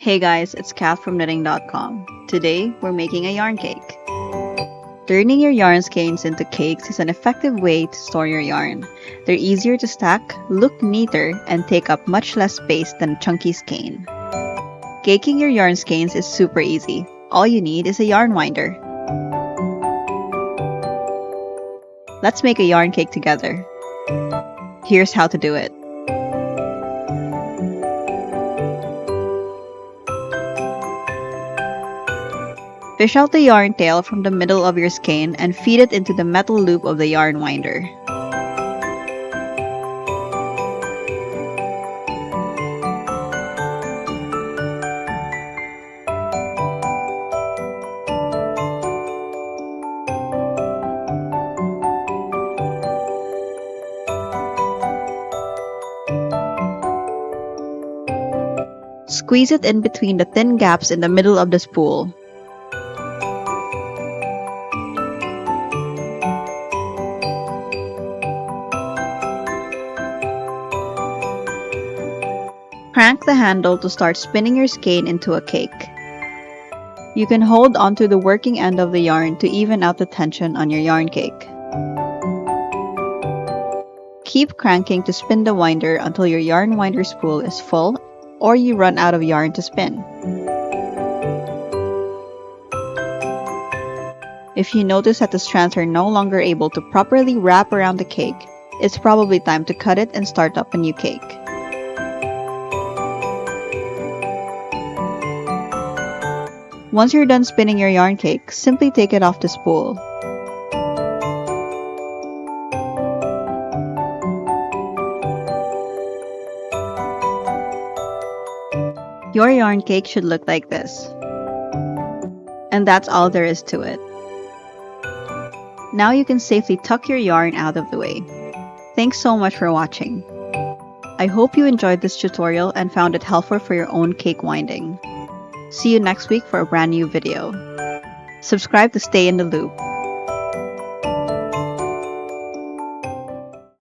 Hey guys, it's Kath from knitting.com. Today, we're making a yarn cake. Turning your yarn skeins into cakes is an effective way to store your yarn. They're easier to stack, look neater, and take up much less space than a chunky skein. Caking your yarn skeins is super easy. All you need is a yarn winder. Let's make a yarn cake together. Here's how to do it. Fish out the yarn tail from the middle of your skein and feed it into the metal loop of the yarn winder. Squeeze it in between the thin gaps in the middle of the spool. Crank the handle to start spinning your skein into a cake. You can hold onto the working end of the yarn to even out the tension on your yarn cake. Keep cranking to spin the winder until your yarn winder spool is full or you run out of yarn to spin. If you notice that the strands are no longer able to properly wrap around the cake, it's probably time to cut it and start up a new cake. Once you're done spinning your yarn cake, simply take it off the spool. Your yarn cake should look like this. And that's all there is to it. Now you can safely tuck your yarn out of the way. Thanks so much for watching. I hope you enjoyed this tutorial and found it helpful for your own cake winding. See you next week for a brand new video. Subscribe to stay in the loop.